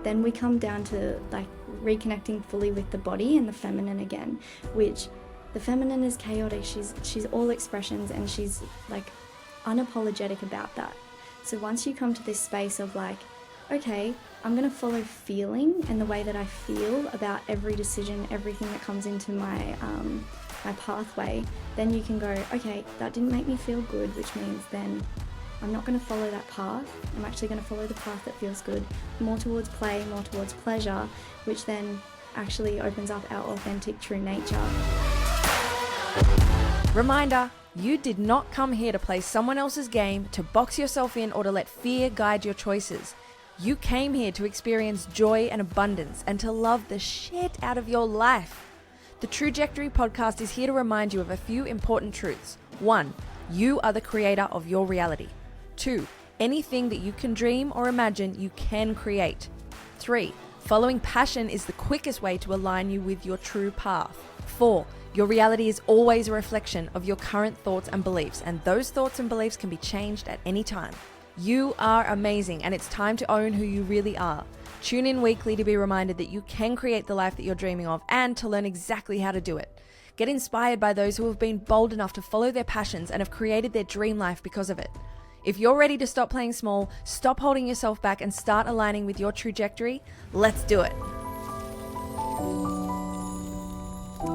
then we come down to like reconnecting fully with the body and the feminine again, which the feminine is chaotic. She's all expressions, and she's like unapologetic about that. So once you come to this space of like, okay, I'm going to follow feeling and the way that I feel about every decision, everything that comes into my my pathway, then you can go, okay, that didn't make me feel good, which means then I'm not going to follow that path. I'm actually going to follow the path that feels good, more towards play, more towards pleasure, which then actually opens up our authentic true nature. Reminder, you did not come here to play someone else's game, to box yourself in, or to let fear guide your choices. You came here to experience joy and abundance and to love the shit out of your life. The Trajectory podcast is here to remind you of a few important truths. 1, you are the creator of your reality. 2, anything that you can dream or imagine, you can create. 3, following passion is the quickest way to align you with your true path. 4, your reality is always a reflection of your current thoughts and beliefs, and those thoughts and beliefs can be changed at any time. You are amazing, and it's time to own who you really are. Tune in weekly to be reminded that you can create the life that you're dreaming of and to learn exactly how to do it. Get inspired by those who have been bold enough to follow their passions and have created their dream life because of it. If you're ready to stop playing small, stop holding yourself back, and start aligning with your trajectory, let's do it.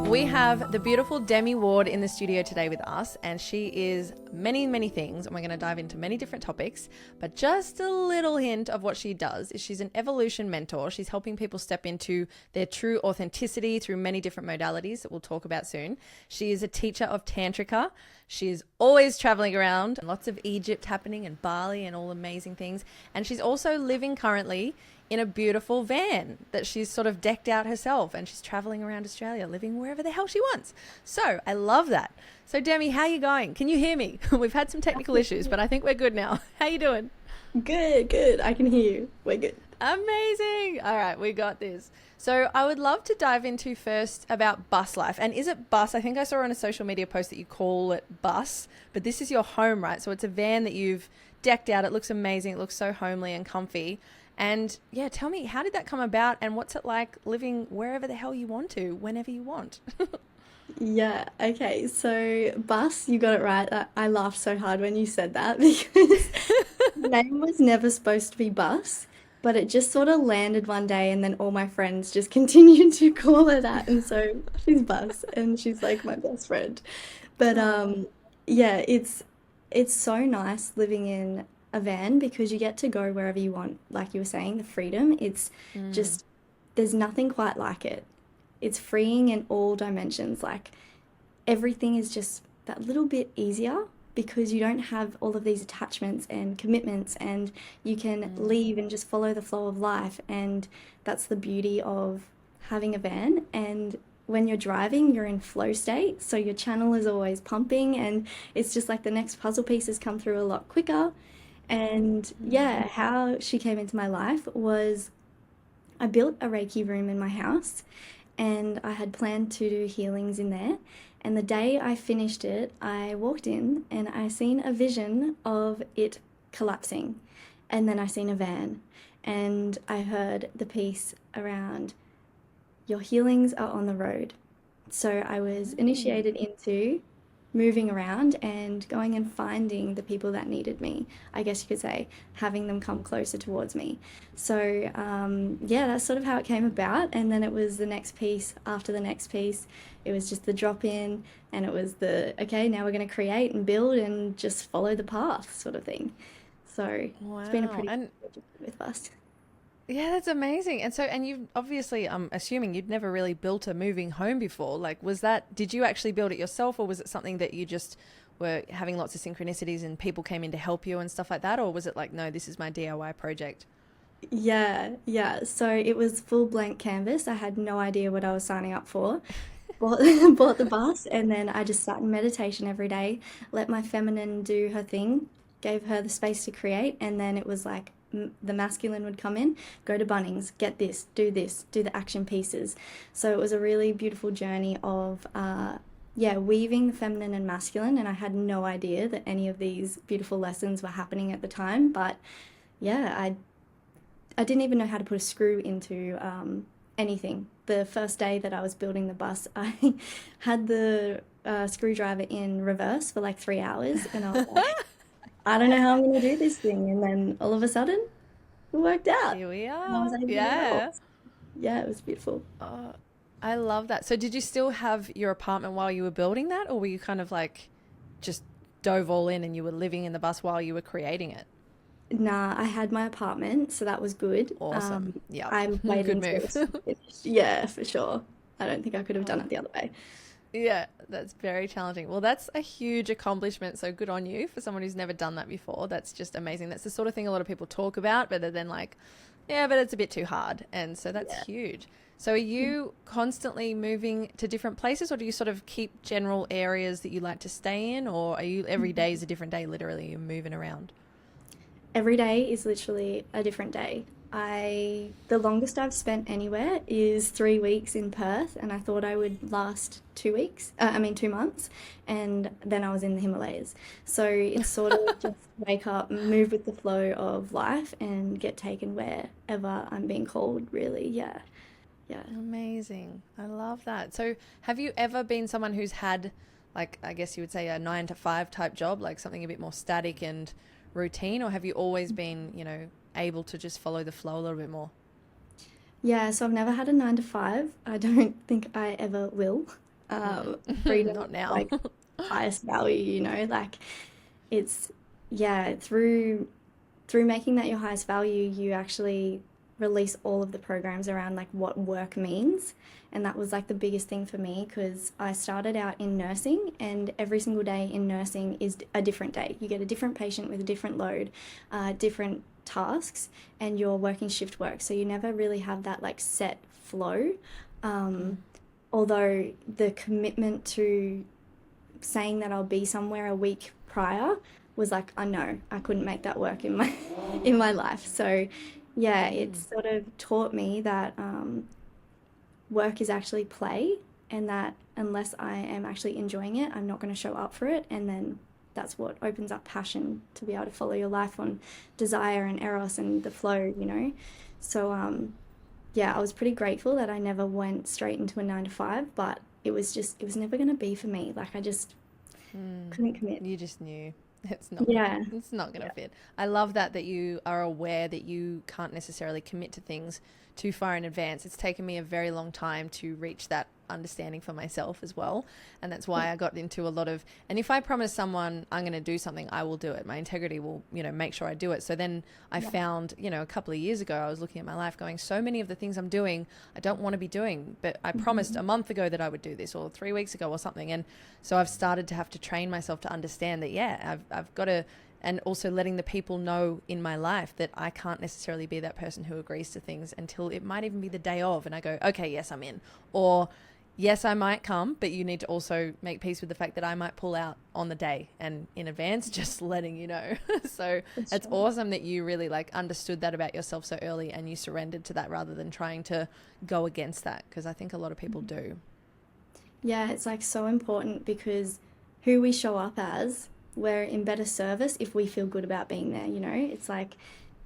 We have the beautiful Demi Ward in the studio today with us, and she is many, many things, and we're going to dive into many different topics, but just a little hint of what she does is she's an evolution mentor. She's helping people step into their true authenticity through many different modalities that we'll talk about soon. She is a teacher of Tantrika. She's always traveling around, lots of Egypt happening and Bali and all amazing things, and she's also living currently in a beautiful van that she's sort of decked out herself, and she's traveling around Australia, living wherever the hell she wants. So I love that. So Demi, how are you going? Can you hear me? We've had some technical issues, but I think we're good now. How you doing? Good. I can hear you. We're good. Amazing. All right, we got this. So I would love to dive into first about bus life. And is it bus? I think I saw on a social media post that you call it bus, but this is your home, right? So it's a van that you've decked out. It looks amazing. It looks so homely and comfy. And yeah, tell me, how did that come about, and what's it like living wherever the hell you want to, whenever you want? Yeah, okay. So bus, you got it right. I laughed so hard when you said that because the name was never supposed to be bus, but it just sort of landed one day, and then all my friends just continued to call her that. And so she's bus, and she's like my best friend. But yeah, it's so nice living in a van because you get to go wherever you want. Like you were saying, the freedom, it's just, there's nothing quite like it. It's freeing in all dimensions. Like everything is just that little bit easier because you don't have all of these attachments and commitments, and you can leave and just follow the flow of life. And that's the beauty of having a van. And when you're driving, you're in flow state, so your channel is always pumping, and it's just like the next puzzle pieces come through a lot quicker. And yeah, how she came into my life was I built a Reiki room in my house, and I had planned to do healings in there. And the day I finished it, I walked in and I seen a vision of it collapsing. And then I seen a van, and I heard the piece around your healings are on the road. So I was initiated into moving around and going and finding the people that needed me, I guess you could say, having them come closer towards me. So yeah, that's sort of how it came about. And then it was the next piece after the next piece. It was just the drop in, and it was the, okay, now we're going to create and build and just follow the path sort of thing. So it's been a Wow. pretty And with us. yeah, that's amazing. And so, and you obviously, I'm assuming you'd never really built a moving home before. Like, did you actually build it yourself, or was it something that you just were having lots of synchronicities and people came in to help you and stuff like that? Or was it like, no, this is my DIY project? Yeah. So it was full blank canvas. I had no idea what I was signing up for. Bought, bought the bus, and then I just sat in meditation every day, let my feminine do her thing, gave her the space to create, and then it was like the masculine would come in, go to Bunnings, get this, do the action pieces. So it was a really beautiful journey of yeah, weaving the feminine and masculine, and I had no idea that any of these beautiful lessons were happening at the time, but yeah, I didn't even know how to put a screw into anything. The first day that I was building the bus, I had the screwdriver in reverse for like 3 hours, and I was like, I don't know how I'm going to do this thing. And then all of a sudden, it worked out. Here we And I was are. able to roll. Yeah. Yeah, it was beautiful. Oh, I love that. So did you still have your apartment while you were building that, or were you kind of like just dove all in and you were living in the bus while you were creating it? Nah, I had my apartment, so that was good. Awesome. Yep. I'm Good waiting till move. it's finished. Yeah, for sure. I don't think I could have done Oh, it the other way. yeah, that's very challenging. Well, that's a huge accomplishment. So good on you for someone who's never done that before. That's just amazing. That's the sort of thing a lot of people talk about, but they're then like, yeah, but it's a bit too hard. And so that's Yeah. huge. So are you constantly moving to different places, or do you sort of keep general areas that you like to stay in, or are you every day is a different day, literally you're moving around? Every day is literally a different day. The longest I've spent anywhere is 3 weeks in Perth, and I thought I would last 2 weeks, 2 months, and then I was in the Himalayas. So it's sort of just wake up, move with the flow of life, and get taken wherever I'm being called, really. Yeah. Yeah. Amazing. I love that. So have you ever been someone who's had, like, I guess you would say a 9 to 5 type job, like something a bit more static and routine, or have you always been, able to just follow the flow a little bit more? Yeah, so I've never had a 9 to 5. I don't think I ever will. Freedom Not is now. like highest value, like it's yeah, through making that your highest value, you actually release all of the programs around like what work means. And that was like the biggest thing for me because I started out in nursing, and every single day in nursing is a different day. You get a different patient with a different load, different tasks, and you're working shift work. So you never really have that like set flow. Mm. Um, Although the commitment to saying that I'll be somewhere a week prior was like, I know I couldn't make that work in my in my life. So yeah, it's Mm. sort of taught me that work is actually play, and that unless I am actually enjoying it, I'm not going to show up for it. And then that's what opens up passion to be able to follow your life on desire and eros and the flow. So yeah, I was pretty grateful that I never went straight into a 9 to 5, but it was never going to be for me. Like I just Mm. couldn't commit. You just knew it's not gonna Yeah. it's not gonna Yeah. fit. I love that you are aware that you can't necessarily commit to things too far in advance. It's taken me a very long time to reach that understanding for myself as well. And that's Yeah. why I got into a lot of, and if I promise someone I'm going to do something, I will do it. My integrity will, make sure I do it. So then I Yeah. found, a couple of years ago, I was looking at my life going, so many of the things I'm doing, I don't want to be doing, but I promised Mhm. a month ago that I would do this, or 3 weeks ago or something. And so I've started to have to train myself to understand that, yeah, I've got to, and also letting the people know in my life that I can't necessarily be that person who agrees to things until it might even be the day of. And I go, okay, yes, I'm in. Or yes, I might come, but you need to also make peace with the fact that I might pull out on the day and in advance, just letting you know. So For it's sure. awesome that you really like understood that about yourself so early and you surrendered to that rather than trying to go against that. Because I think a lot of people do. Yeah, it's like so important because who we show up as, we're in better service if we feel good about being there. It's like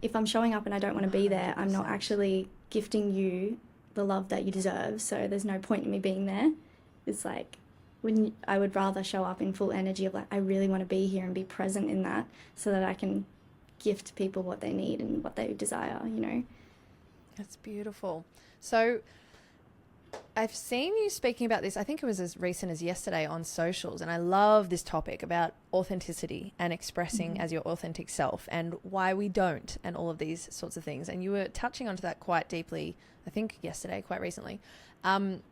if I'm showing up and I don't want to be there, I'm not 100%. actually gifting you the love that you deserve. So there's no point in me being there. It's like I would rather show up in full energy of like, I really want to be here and be present in that so that I can gift people what they need and what they desire. That's beautiful. So I've seen you speaking about this, I think it was as recent as yesterday on socials, and I love this topic about authenticity and expressing Mhm. as your authentic self and why we don't and all of these sorts of things. And you were touching onto that quite deeply, I think yesterday, quite recently.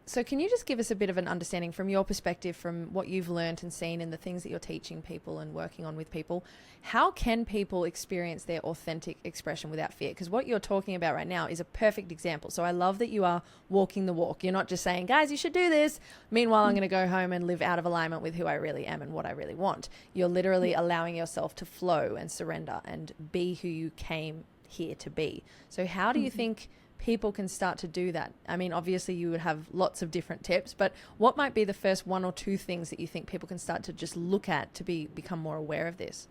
So can you just give us a bit of an understanding from your perspective, from what you've learned and seen in the things that you're teaching people and working on with people? How can people experience their authentic expression without fear? Because what you're talking about right now is a perfect example. So I love that you are walking the walk. You're not just saying, guys, you should do this. Meanwhile, I'm going to go home and live out of alignment with who I really am and what I really want. You're literally Yeah. allowing yourself to flow and surrender and be who you came here to be. So how do you Mhm. think people can start to do that? I mean, obviously you would have lots of different tips, but what might be the first one or two things that you think people can start to just look at to become more aware of this?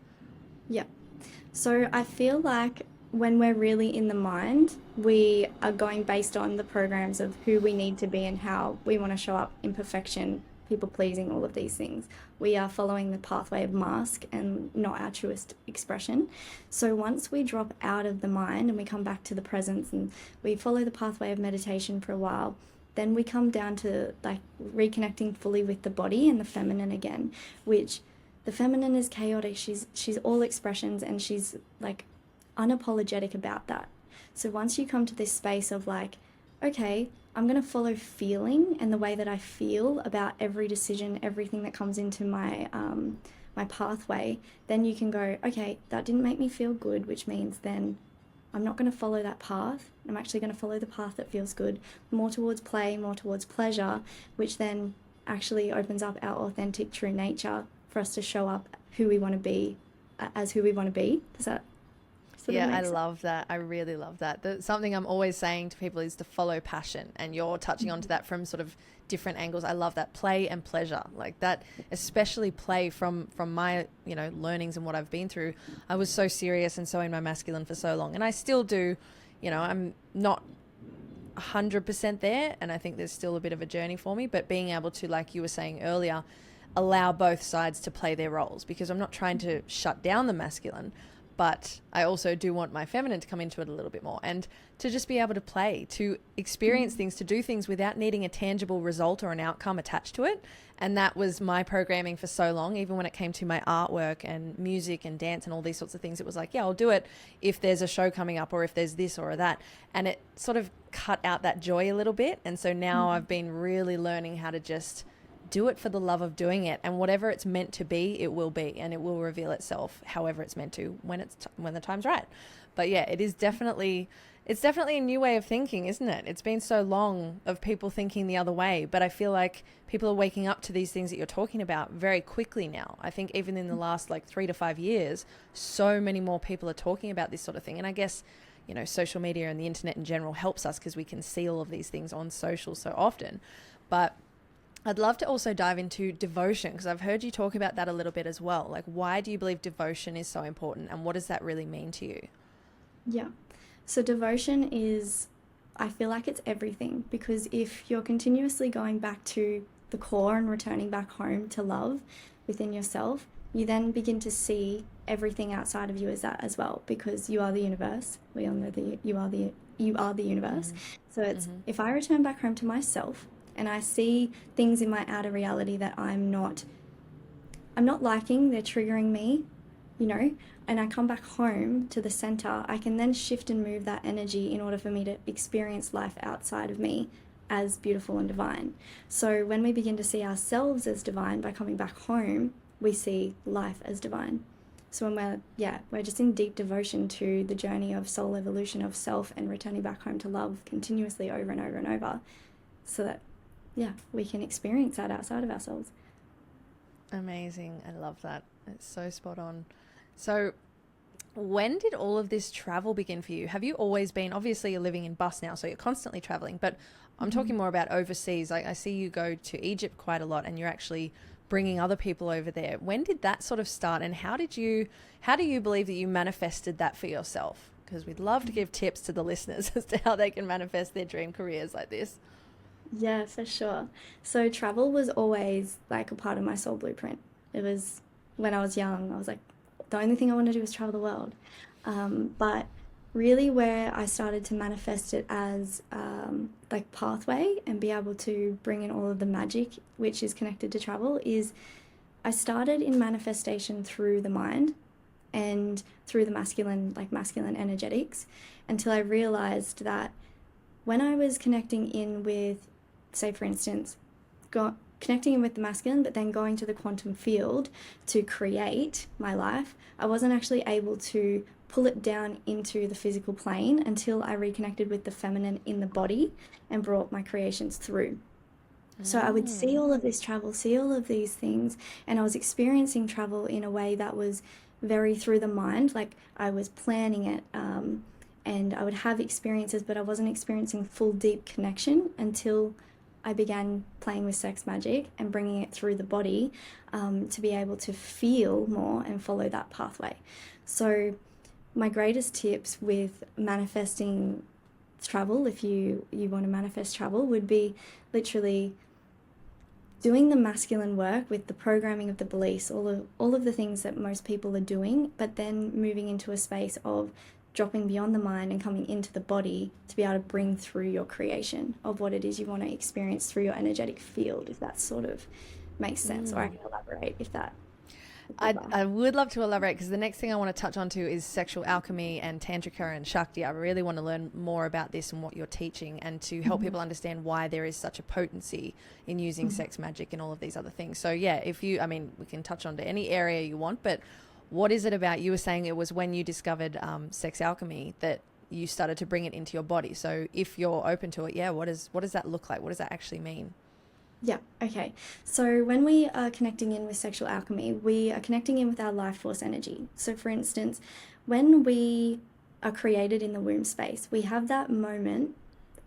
Yeah. So I feel like when we're really in the mind, we are going based on the programs of who we need to be and how we want to show up in perfection, people pleasing, all of these things. We are following the pathway of mask and not our truest expression. So once we drop out of the mind and we come back to the presence and we follow the pathway of meditation for a while, then we come down to like reconnecting fully with the body and the feminine again, which the feminine is chaotic. She's all expressions and she's like unapologetic about that. So once you come to this space of like, okay, I'm going to follow feeling and the way that I feel about every decision, everything that comes into my pathway, then you can go, okay, that didn't make me feel good, which means then I'm not going to follow that path. I'm actually going to follow the path that feels good, more towards play, more towards pleasure, which then actually opens up our authentic true nature for us to show up who we want to be, as who we want to be. Does that sort of Yeah, make I sense? love that. I really love that. Something I'm always saying to people is to follow passion, and you're touching onto that from sort of different angles. I love that, play and pleasure, like that, especially play from my learnings and what I've been through. I was so serious and so in my masculine for so long, and I still do. I'm not 100% there, and I think there's still a bit of a journey for me. But being able to, like you were saying earlier, allow both sides to play their roles, because I'm not trying to shut down the masculine, but I also do want my feminine to come into it a little bit more and to just be able to play, to experience things, to do things without needing a tangible result or an outcome attached to it. And that was my programming for so long. Even when it came to my artwork and music and dance and all these sorts of things, it was like, yeah, I'll do it if there's a show coming up or if there's this or that. And it sort of cut out that joy a little bit. And so now I've been really learning how to just do it for the love of doing it, and whatever it's meant to be, it will be, and it will reveal itself however it's meant to when the time's right. But yeah, it's definitely a new way of thinking, isn't it? It's been so long of people thinking the other way, but I feel like people are waking up to these things that you're talking about very quickly now. I think even in the last like 3 to 5 years, so many more people are talking about this sort of thing. And I guess social media and the internet in general helps us because we can see all of these things on social so often. But I'd love to also dive into devotion, because I've heard you talk about that a little bit as well. Like, why do you believe devotion is so important, and what does that really mean to you? Yeah. So devotion is, I feel like it's everything, because if you're continuously going back to the core and returning back home to love within yourself, you then begin to see everything outside of you as that as well, because you are the universe. We all know that you are the universe. So it's, if I return back home to myself and I see things in my outer reality that I'm not liking, they're triggering me, and I come back home to the center, I can then shift and move that energy in order for me to experience life outside of me as beautiful and divine. So when we begin to see ourselves as divine by coming back home, we see life as divine. So when we're just in deep devotion to the journey of soul evolution of self and returning back home to love continuously over and over and over, so that we can experience that outside of ourselves. Amazing. I love that. It's so spot on. So when did all of this travel begin for you? Have you always been, obviously you're living in bus now, so you're constantly traveling, but I'm talking more about overseas. I see you go to Egypt quite a lot, and you're actually bringing other people over there. When did that sort of start, and how do you believe that you manifested that for yourself? Because we'd love to give tips to the listeners as to how they can manifest their dream careers like this. Yeah, for sure. So travel was always like a part of my soul blueprint. It was when I was young, I was like, the only thing I want to do is travel the world. But really where I started to manifest it as like pathway and be able to bring in all of the magic which is connected to travel is I started in manifestation through the mind and through the masculine energetics, until I realized that when I was connecting in with, say for instance, connecting in with the masculine, but then going to the quantum field to create my life, I wasn't actually able to pull it down into the physical plane until I reconnected with the feminine in the body and brought my creations through. So I would see all of this travel, see all of these things, and I was experiencing travel in a way that was very through the mind, like I was planning it, and I would have experiences, but I wasn't experiencing full deep connection until I began playing with sex magic and bringing it through the body, to be able to feel more and follow that pathway. So my greatest tips with manifesting travel, if you want to manifest travel, would be literally doing the masculine work with the programming of the beliefs, all of the things that most people are doing, but then moving into a space of dropping beyond the mind and coming into the body to be able to bring through your creation of what it is you want to experience through your energetic field, if that sort of makes sense. Or I can elaborate if that would be I would love to elaborate, because the next thing I want to touch on to is sexual alchemy and Tantrika and Shakti. I really want to learn more about this and what you're teaching, and to help people understand why there is such a potency in using sex magic and all of these other things. So yeah, I mean, we can touch on to any area you want, but what is it about, you were saying it was when you discovered sex alchemy that you started to bring it into your body. So if you're open to it, yeah, what does that look like? What does that actually mean? Yeah, okay. So when we are connecting in with sexual alchemy, we are connecting in with our life force energy. So for instance, when we are created in the womb space, we have that moment,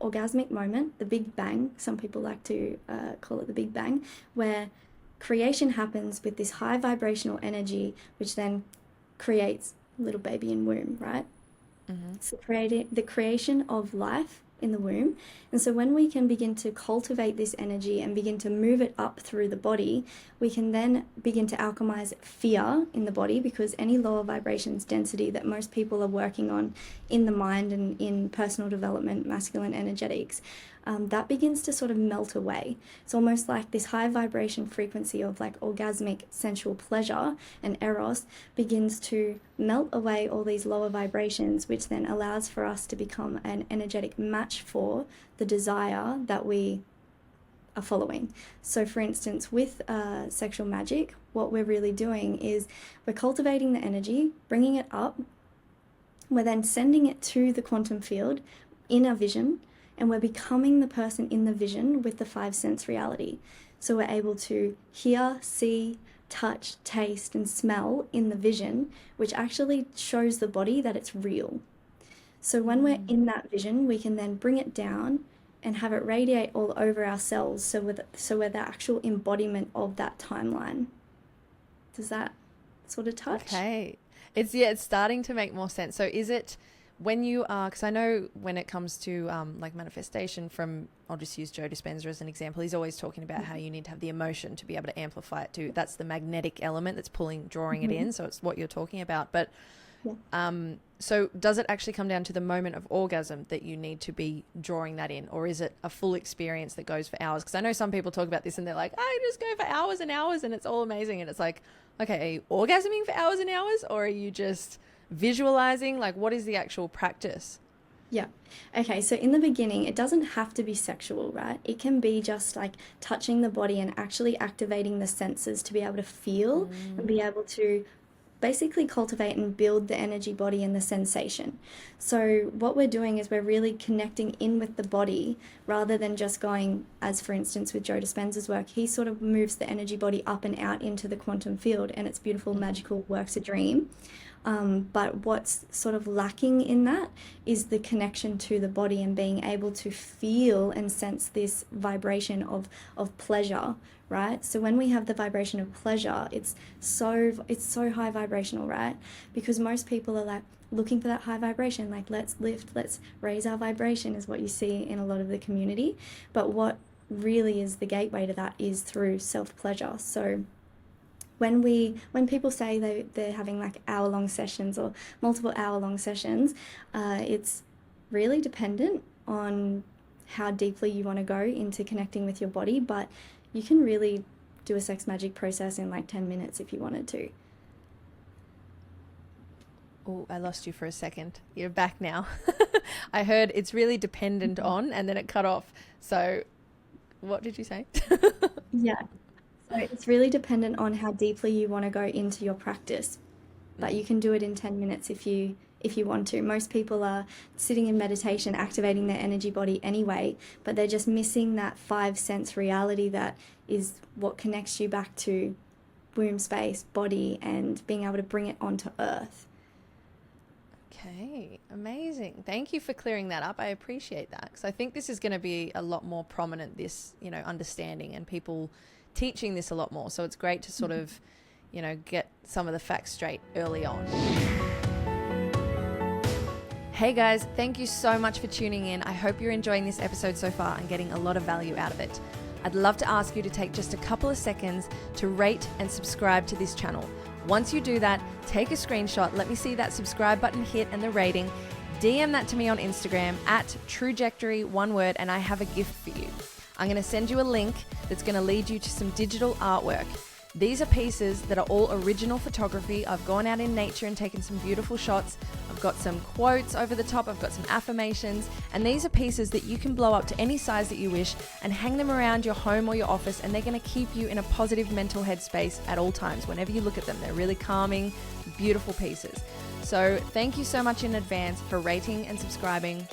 orgasmic moment, the Big Bang. Some people like to call it the Big Bang, where creation happens with this high vibrational energy, which then creates little baby in womb, right? So creating the creation of life in the womb. And so when we can begin to cultivate this energy and begin to move it up through the body, we can then begin to alchemize fear in the body, because any lower vibrations density that most people are working on in the mind and in personal development, masculine energetics, that begins to sort of melt away. It's almost like this high vibration frequency of like orgasmic sensual pleasure and eros begins to melt away all these lower vibrations, which then allows for us to become an energetic match for the desire that we are following. So for instance, with sexual magic, what we're really doing is we're cultivating the energy, bringing it up, we're then sending it to the quantum field in our vision, and we're becoming the person in the vision with the five sense reality. So we're able to hear, see, touch, taste, and smell in the vision, which actually shows the body that it's real. So when we're in that vision, we can then bring it down and have it radiate all over our cells. So we're the actual embodiment of that timeline. Does that sort of touch? Okay. It's starting to make more sense. So is it when you are, because I know when it comes to like manifestation from, I'll just use Joe Dispenza as an example, he's always talking about how you need to have the emotion to be able to amplify it too. That's the magnetic element that's drawing it in. So it's what you're talking about. But so does it actually come down to the moment of orgasm that you need to be drawing that in, or is it a full experience that goes for hours? Because I know some people talk about this and they're like, I just go for hours and hours and it's all amazing. And it's like, okay, are you orgasming for hours and hours, or are you just visualizing? Like, what is the actual practice? Yeah. Okay. So in the beginning, it doesn't have to be sexual, right? It can be just like touching the body and actually activating the senses to be able to feel and be able to basically cultivate and build the energy body and the sensation. So what we're doing is we're really connecting in with the body rather than just going, as for instance with Joe Dispenza's work, he sort of moves the energy body up and out into the quantum field, and it's beautiful, magical, works a dream. But what's sort of lacking in that is the connection to the body and being able to feel and sense this vibration of pleasure, right? So when we have the vibration of pleasure, it's so high vibrational, right? Because most people are like looking for that high vibration, like let's lift, let's raise our vibration is what you see in a lot of the community. But what really is the gateway to that is through self-pleasure. So when people say they're having like hour-long sessions or multiple hour-long sessions, it's really dependent on how deeply you want to go into connecting with your body, but you can really do a sex magic process in like 10 minutes if you wanted to. Oh, I lost you for a second. You're back now. I heard it's really dependent on, and then it cut off. So what did you say? Yeah. So it's really dependent on how deeply you want to go into your practice, but you can do it in 10 minutes if you want to. Most people are sitting in meditation, activating their energy body anyway, but they're just missing that five sense reality that is what connects you back to womb space, body, and being able to bring it onto earth. Okay, amazing. Thank you for clearing that up. I appreciate that, because I think this is going to be a lot more prominent, this, understanding, and people teaching this a lot more. So it's great to sort of, get some of the facts straight early on. Hey guys, thank you so much for tuning in. I hope you're enjoying this episode so far and getting a lot of value out of it. I'd love to ask you to take just a couple of seconds to rate and subscribe to this channel. Once you do that, take a screenshot, let me see that subscribe button hit and the rating, DM that to me on Instagram at Trujectory, one word, and I have a gift for you. I'm going to send you a link that's going to lead you to some digital artwork. These are pieces that are all original photography. I've gone out in nature and taken some beautiful shots. I've got some quotes over the top. I've got some affirmations. And these are pieces that you can blow up to any size that you wish and hang them around your home or your office. And they're going to keep you in a positive mental headspace at all times. Whenever you look at them, they're really calming, beautiful pieces. So thank you so much in advance for rating and subscribing.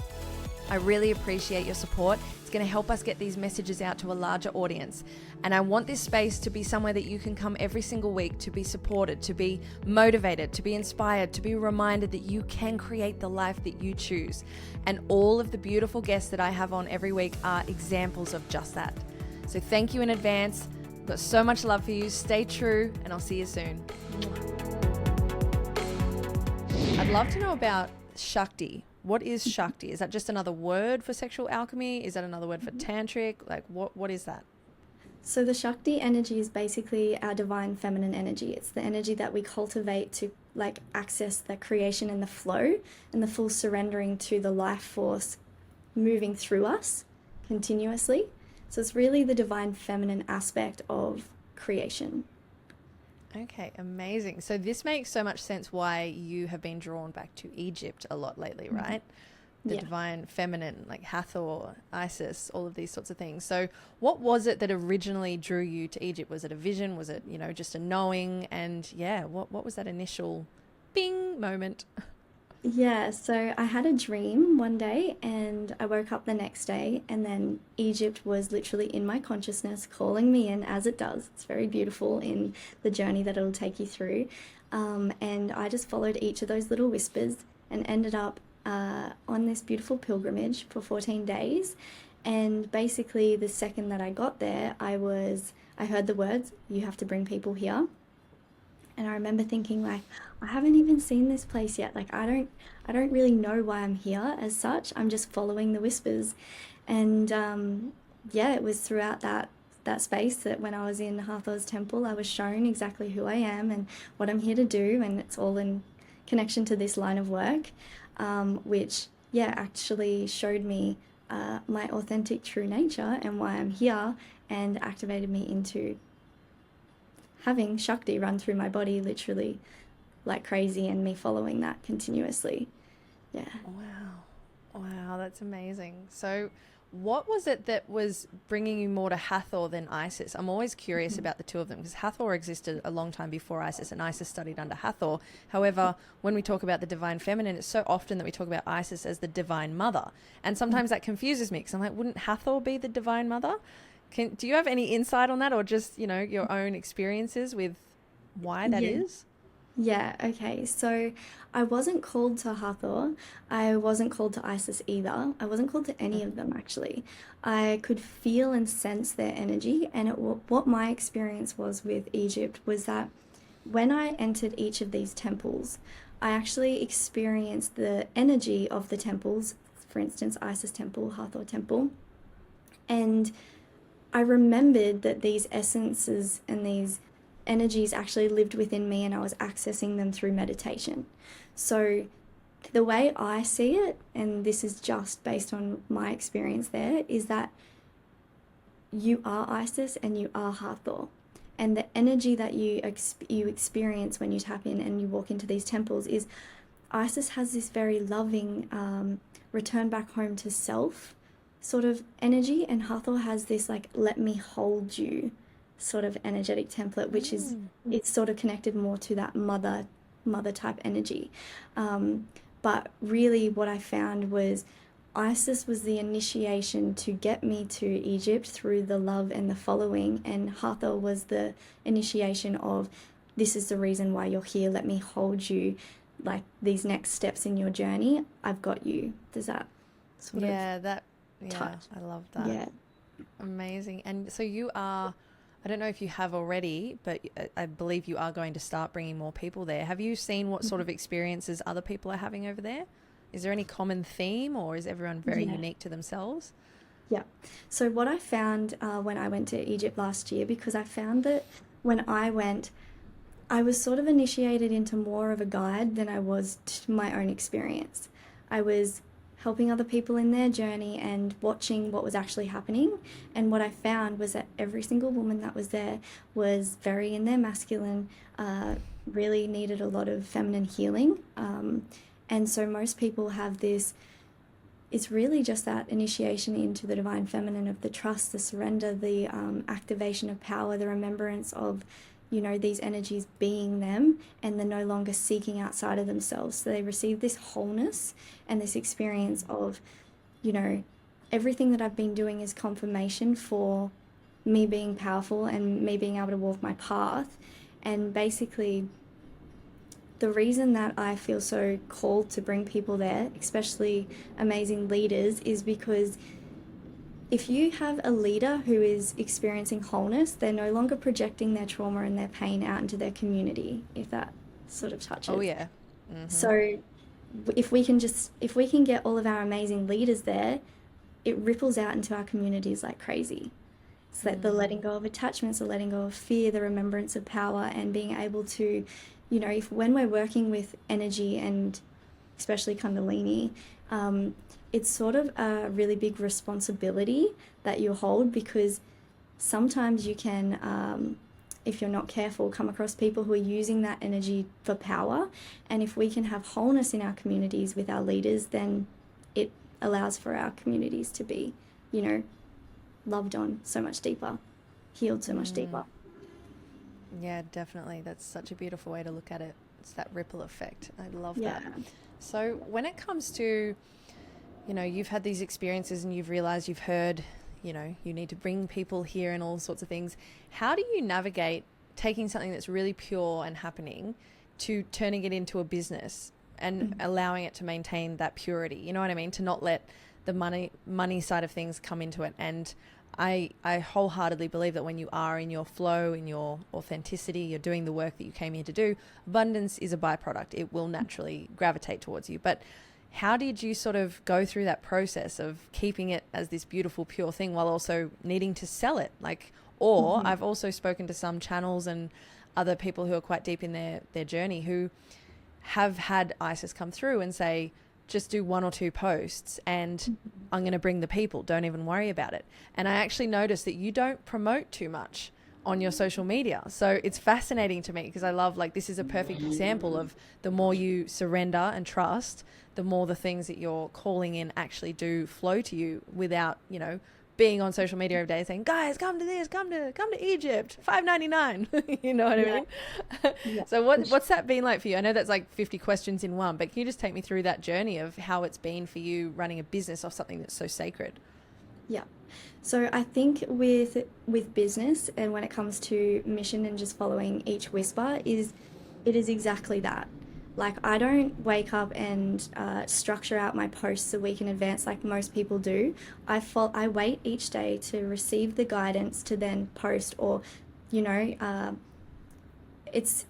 I really appreciate your support. It's going to help us get these messages out to a larger audience. And I want this space to be somewhere that you can come every single week to be supported, to be motivated, to be inspired, to be reminded that you can create the life that you choose. And all of the beautiful guests that I have on every week are examples of just that. So thank you in advance. I've got so much love for you. Stay true, and I'll see you soon. I'd love to know about Shakti. What is Shakti? Is that just another word for sexual alchemy? Is that another word for tantric? Like what is that? So the Shakti energy is basically our divine feminine energy. It's the energy that we cultivate to like access the creation and the flow and the full surrendering to the life force moving through us continuously. So it's really the divine feminine aspect of creation. Okay, amazing. So this makes so much sense why you have been drawn back to Egypt a lot lately, right? The divine feminine, like Hathor, Isis, all of these sorts of things. So what was it that originally drew you to Egypt? Was it a vision? Was it, just a knowing? And what was that initial bing moment? Yeah, so I had a dream one day and I woke up the next day and then Egypt was literally in my consciousness calling me in as it does. It's very beautiful in the journey that it'll take you through. And I just followed each of those little whispers and ended up on this beautiful pilgrimage for 14 days. And basically the second that I got there, I heard the words, "You have to bring people here." And I remember thinking like, I haven't even seen this place yet. Like I don't really know why I'm here as such. I'm just following the whispers. And it was throughout that space that when I was in Hathor's temple, I was shown exactly who I am and what I'm here to do. And it's all in connection to this line of work, which actually showed me my authentic true nature and why I'm here and activated me into having Shakti run through my body literally like crazy and me following that continuously. Yeah. Wow, that's amazing. So what was it that was bringing you more to Hathor than Isis? I'm always curious about the two of them because Hathor existed a long time before Isis and Isis studied under Hathor. However, when we talk about the divine feminine, it's so often that we talk about Isis as the divine mother. And sometimes that confuses me because I'm like, wouldn't Hathor be the divine mother? Do you have any insight on that or just, your own experiences with why that is? Yeah, okay. So I wasn't called to Hathor. I wasn't called to Isis either. I wasn't called to any of them actually. I could feel and sense their energy. And what my experience was with Egypt was that when I entered each of these temples, I actually experienced the energy of the temples, for instance, Isis temple, Hathor temple. And I remembered that these essences and these energies actually lived within me and I was accessing them through meditation. So the way I see it, and this is just based on my experience there, is that you are Isis and you are Hathor. And the energy that you experience when you tap in and you walk into these temples is Isis has this very loving return back home to self sort of energy, and Hathor has this like let me hold you sort of energetic template, which is it's sort of connected more to that mother type energy. But really what I found was Isis was the initiation to get me to Egypt through the love and the following, and Hathor was the initiation of this is the reason why you're here, let me hold you, like these next steps in your journey, I've got you. Does that sort of touch? I love that. Yeah. Amazing. And so you are, I don't know if you have already, but I believe you are going to start bringing more people there. Have you seen what sort of experiences other people are having over there? Is there any common theme, or is everyone very Yeah. unique to themselves? Yeah. So what I found when I went to Egypt last year, because I found that when I went, I was sort of initiated into more of a guide than I was to my own experience. I was helping other people in their journey and watching what was actually happening. And what I found was that every single woman that was there was very in their masculine, really needed a lot of feminine healing. And so most people have this, it's really just that initiation into the divine feminine of the trust, the surrender, the activation of power, the remembrance of, these energies being them, and they're no longer seeking outside of themselves. So they receive this wholeness and this experience of, you know, everything that I've been doing is confirmation for me being powerful and me being able to walk my path. And basically, the reason that I feel so called to bring people there, especially amazing leaders, is because if you have a leader who is experiencing wholeness, they're no longer projecting their trauma and their pain out into their community, if that sort of Oh, touches. yeah. Mm-hmm. So if we can get all of our amazing leaders there, it ripples out into our communities like crazy. It's like the letting go of attachments, the letting go of fear, the remembrance of power, and being able to, if when we're working with energy and especially Kundalini, it's sort of a really big responsibility that you hold, because sometimes you can, if you're not careful, come across people who are using that energy for power. And if we can have wholeness in our communities with our leaders, then it allows for our communities to be, you know, loved on so much deeper, healed so much deeper. Yeah, definitely. That's such a beautiful way to look at it. It's that ripple effect. I love Yeah. that. So when it comes to, you've had these experiences and you've realized you've heard, you need to bring people here and all sorts of things. How do you navigate taking something that's really pure and happening to turning it into a business and allowing it to maintain that purity? You know what I mean? To not let the money side of things come into it. And I wholeheartedly believe that when you are in your flow, in your authenticity, you're doing the work that you came here to do, abundance is a byproduct. It will naturally gravitate towards you. But how did you sort of go through that process of keeping it as this beautiful, pure thing while also needing to sell it? Or I've also spoken to some channels and other people who are quite deep in their journey who have had ISIS come through and say, just do 1 or 2 posts and I'm going to bring the people. Don't even worry about it. And I actually noticed that you don't promote too much on your social media. So it's fascinating to me because I love, this is a perfect example of the more you surrender and trust, the more the things that you're calling in actually do flow to you without, being on social media every day saying, guys, come to this, come to Egypt, $5.99. You know what I Yeah. mean? Yeah. So what's that been like for you? I know that's like 50 questions in one, but can you just take me through that journey of how it's been for you running a business off something that's so sacred? Yeah. So I think with business, and when it comes to mission and just following each whisper, it is exactly that. Like, I don't wake up and structure out my posts a week in advance like most people do. I wait each day to receive the guidance to then post, or, you know, uh, it's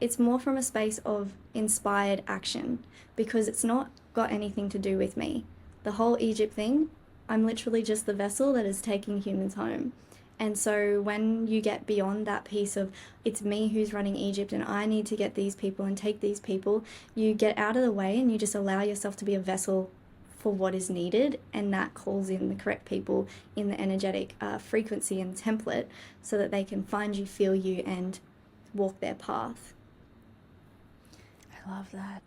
it's more from a space of inspired action, because it's not got anything to do with me. The whole Egypt thing, I'm literally just the vessel that is taking humans home. And so when you get beyond that piece of it's me who's running Egypt and I need to get these people and take these people, you get out of the way and you just allow yourself to be a vessel for what is needed, and that calls in the correct people in the energetic frequency and template so that they can find you, feel you, and walk their path. I love that.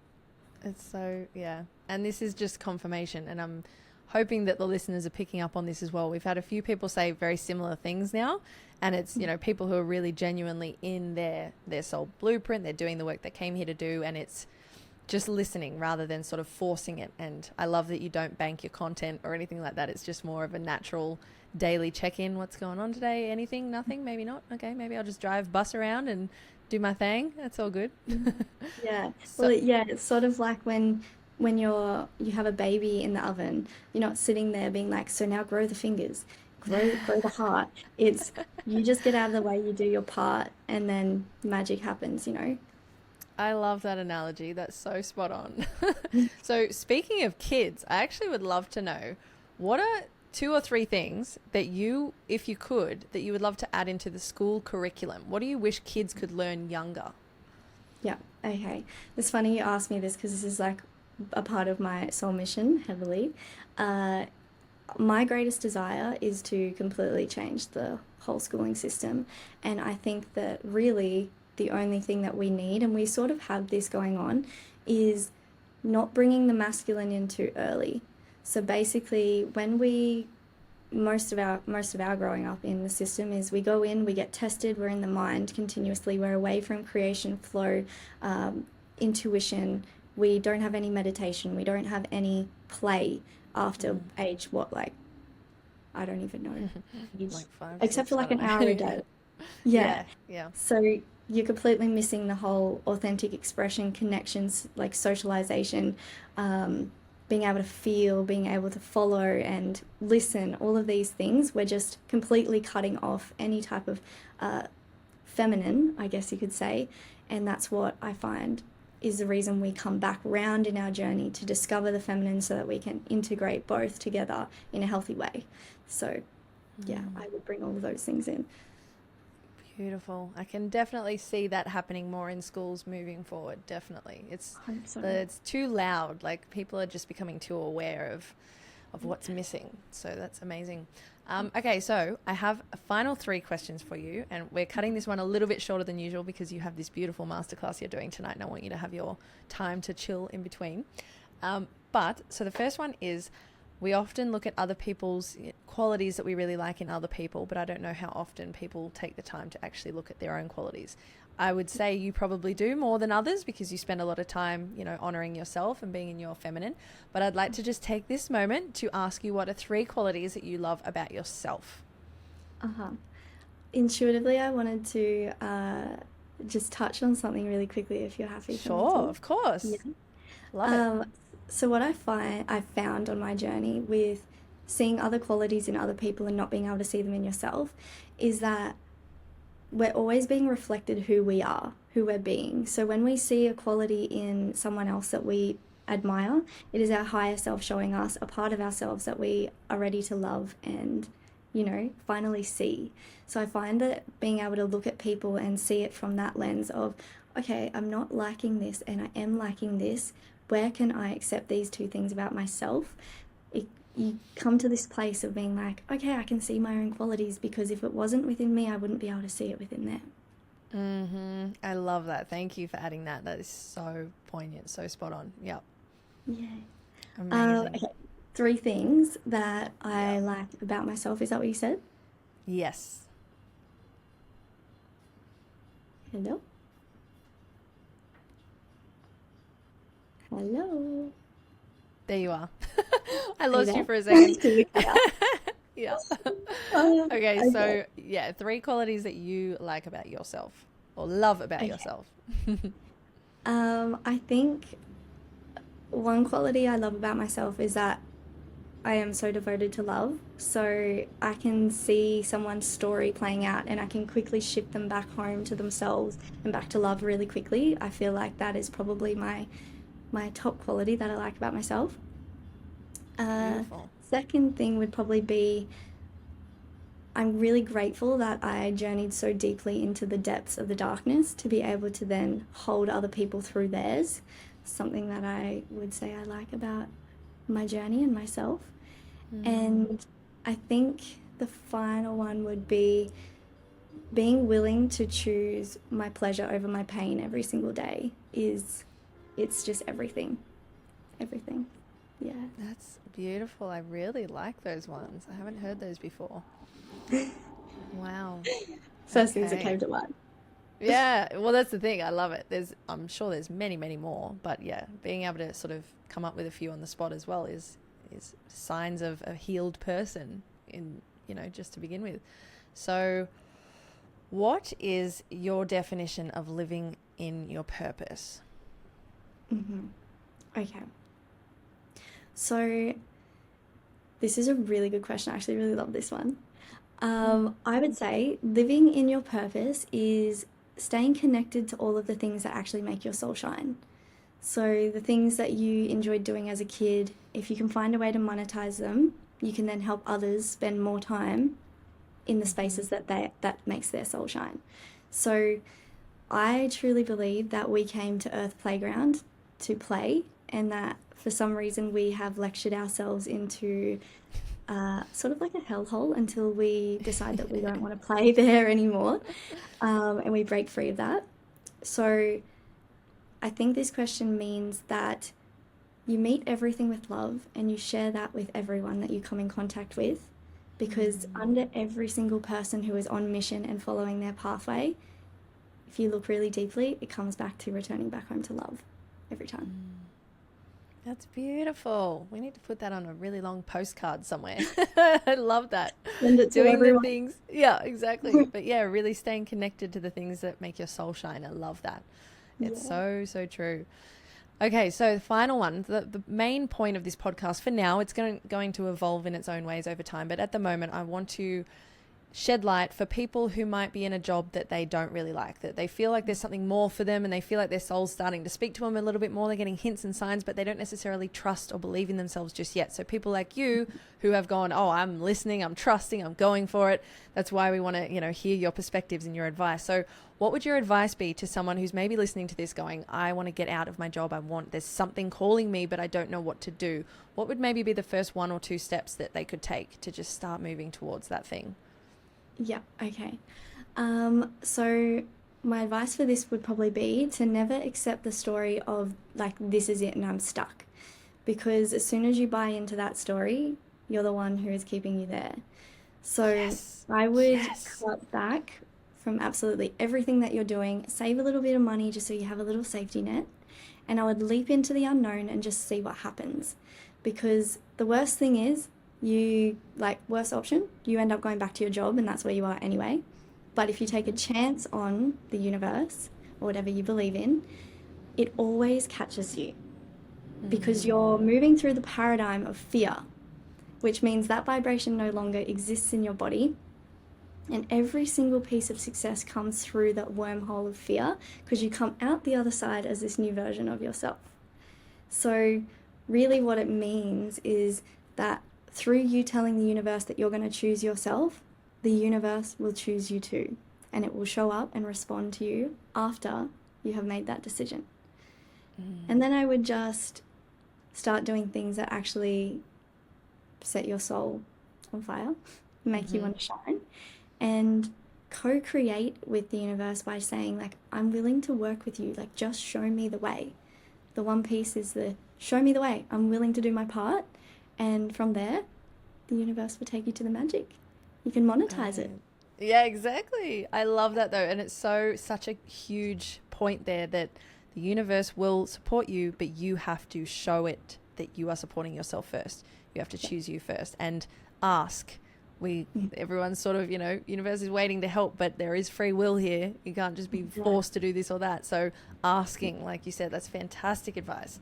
It's so, yeah. And this is just confirmation. And I'm hoping that the listeners are picking up on this as well. We've had a few people say very similar things now. And it's, people who are really genuinely in their soul blueprint. They're doing the work they came here to do. And it's just listening rather than sort of forcing it. And I love that you don't bank your content or anything like that. It's just more of a natural daily check-in. What's going on today? Anything? Nothing? Maybe not. Okay, maybe I'll just bus around and do my thing. That's all good. Yeah. So, Well, yeah, it's sort of like when you have a baby in the oven, you're not sitting there being like, so now grow the fingers, grow the heart. It's, you just get out of the way, you do your part, and then magic happens. I love that analogy. That's so spot on. So, speaking of kids, I actually would love to know what are two or three things that you, if you could, that you would love to add into the school curriculum? What do you wish kids could learn younger? Yeah, okay. It's funny you asked me this because this is like a part of my soul mission heavily. Uh, my greatest desire is to completely change the whole schooling system. And I think that really the only thing that we need, and we sort of have this going on, is not bringing the masculine in too early. So basically, when we most of our growing up in the system is we go in, we get tested, we're in the mind continuously, we're away from creation, flow, um, intuition. We don't have any meditation, we don't have any play after Mm. age what, like I don't even know, age, Like five, except for six, I like don't an know. hour a day. Yeah. Yeah, yeah. So you're completely missing the whole authentic expression, connections, like socialization, um, being able to feel, being able to follow and listen, all of these things. We're just completely cutting off any type of uh, feminine, I guess you could say. And that's what I find is the reason we come back round in our journey to discover the feminine so that we can integrate both together in a healthy way. So, yeah, Mm. I would bring all of those things in. Beautiful. I can definitely see that happening more in schools moving forward. Definitely. Hope so. It's too loud. Like people are just becoming too aware of what's missing. So that's amazing. Okay, so I have a final three questions for you, and we're cutting this one a little bit shorter than usual because you have this beautiful masterclass you're doing tonight, and I want you to have your time to chill in between. But so the first one is we often look at other people's qualities that we really like in other people, but I don't know how often people take the time to actually look at their own qualities. I would say you probably do more than others because you spend a lot of time, honoring yourself and being in your feminine. But I'd like to just take this moment to ask you what are three qualities that you love about yourself? Uh-huh. Intuitively, I wanted to just touch on something really quickly if you're happy for me Sure, to. of Yeah. course. Love it. Um, so what I found on my journey with seeing other qualities in other people and not being able to see them in yourself is that we're always being reflected who we are, who we're being. So when we see a quality in someone else that we admire, it is our higher self showing us a part of ourselves that we are ready to love and, finally see. So I find that being able to look at people and see it from that lens of, okay, I'm not liking this and I am liking this. Where can I accept these two things about myself? It, you come to this place of being like, okay, I can see my own qualities because if it wasn't within me, I wouldn't be able to see it within them. I love that. Thank you for adding that. That is so poignant, so spot on. Yep. Yeah. Amazing. Okay. Three things that I Yep. like about myself. Is that what you said? Yes. Hello? Hello? There you are. I Are you lost you there? for a second. Did we cut out? Yeah. Oh, Okay, okay. so yeah, three qualities that you like about yourself or love about Okay. yourself. I think one quality I love about myself is that I am so devoted to love. So I can see someone's story playing out and I can quickly shift them back home to themselves and back to love really quickly. I feel like that is probably my top quality that I like about myself. Uh, Beautiful. Second thing would probably be I'm really grateful that I journeyed so deeply into the depths of the darkness to be able to then hold other people through theirs. Something that I would say I like about my journey and myself. Mm. And I think the final one would be being willing to choose my pleasure over my pain every single day is it's just everything. Everything. Yeah. That's beautiful. I really like those ones. I haven't heard those before. Wow. First things that Okay. came to mind. Yeah, well, that's the thing. I love it. I'm sure there's many, many more, but yeah, being able to sort of come up with a few on the spot as well is signs of a healed person in, just to begin with. So, what is your definition of living in your purpose? Hmm. Okay. So this is a really good question. I actually really love this one. Mm. I would say living in your purpose is staying connected to all of the things that actually make your soul shine. So the things that you enjoyed doing as a kid, if you can find a way to monetize them, you can then help others spend more time in the spaces that makes their soul shine. So I truly believe that we came to Earth Playground to play, and that for some reason we have lectured ourselves into sort of like a hellhole until we decide that we don't want to play there anymore, and we break free of that. So I think this question means that you meet everything with love and you share that with everyone that you come in contact with, because under every single person who is on mission and following their pathway, if you look really deeply, it comes back to returning back home to love every time. That's beautiful. We need to put that on a really long postcard somewhere. I love that. Send it to Doing the everyone. things. Yeah, exactly. But yeah, really staying connected to the things that make your soul shine. I love that. It's Yeah. so true. Okay, so the final one, the main point of this podcast for now, it's going to evolve in its own ways over time. But at the moment, I want to shed light for people who might be in a job that they don't really like, that they feel like there's something more for them and they feel like their soul's starting to speak to them a little bit more. They're getting hints and signs, but they don't necessarily trust or believe in themselves just yet. So people like you who have gone, oh, I'm listening, I'm trusting, I'm going for it. That's why we want to, hear your perspectives and your advice. So what would your advice be to someone who's maybe listening to this going, I want to get out of my job. There's something calling me, but I don't know what to do. What would maybe be the first 1 or 2 steps that they could take to just start moving towards that thing? Yeah, okay. So my advice for this would probably be to never accept the story of like, this is it and I'm stuck. Because as soon as you buy into that story, you're the one who is keeping you there. So Yes. I would Yes. cut back from absolutely everything that you're doing, save a little bit of money just so you have a little safety net, and I would leap into the unknown and just see what happens. Because the worst thing is, worst option, you end up going back to your job and that's where you are anyway. But if you take a chance on the universe or whatever you believe in, it always catches you, because you're moving through the paradigm of fear, which means that vibration no longer exists in your body. And every single piece of success comes through that wormhole of fear, because you come out the other side as this new version of yourself. So really what it means is that through you telling the universe that you're going to choose yourself, the universe will choose you too. And it will show up and respond to you after you have made that decision. And then I would just start doing things that actually set your soul on fire, make you want to shine, and co-create with the universe by saying, like, I'm willing to work with you, like, just show me the way. The one piece is the show me the way. I'm willing to do my part, and from there, the universe will take you to the magic. You can monetize it. Yeah, exactly. I love that though. And it's such a huge point there that the universe will support you, but you have to show it that you are supporting yourself first. You have to choose you first and ask. Everyone's sort of, universe is waiting to help, but there is free will here. You can't just be forced to do this or that. So asking, like you said, that's fantastic advice.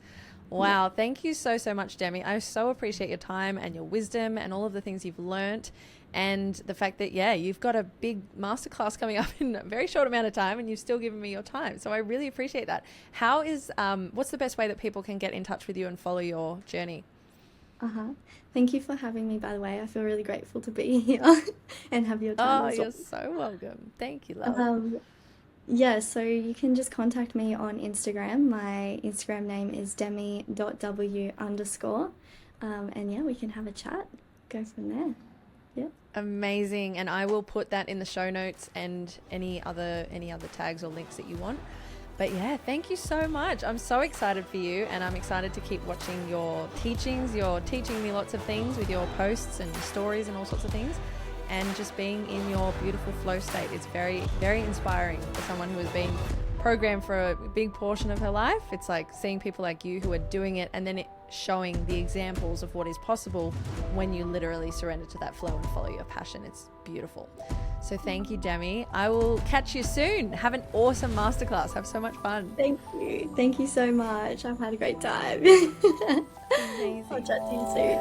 Wow. Thank you so, so much, Demi. I so appreciate your time and your wisdom and all of the things you've learnt, and the fact that, you've got a big masterclass coming up in a very short amount of time and you've still given me your time. So I really appreciate that. What's the best way that people can get in touch with you and follow your journey? Thank you for having me, by the way. I feel really grateful to be here and have your time as well. You're so welcome. Thank you, love. Yeah, so you can just contact me on Instagram. My Instagram name is demi.w_. And yeah, we can have a chat, go from there. Yeah. Amazing. And I will put that in the show notes and any other tags or links that you want. But yeah, thank you so much. I'm so excited for you, and I'm excited to keep watching your teachings. You're teaching me lots of things with your posts and stories and all sorts of things, and just being in your beautiful flow state. It's very, very inspiring for someone who has been programmed for a big portion of her life. It's like seeing people like you who are doing it, and then it showing the examples of what is possible when you literally surrender to that flow and follow your passion. It's beautiful. So thank you, Demi. I will catch you soon. Have an awesome masterclass. Have so much fun. Thank you. Thank you so much. I've had a great time. Amazing. I'll chat to you soon.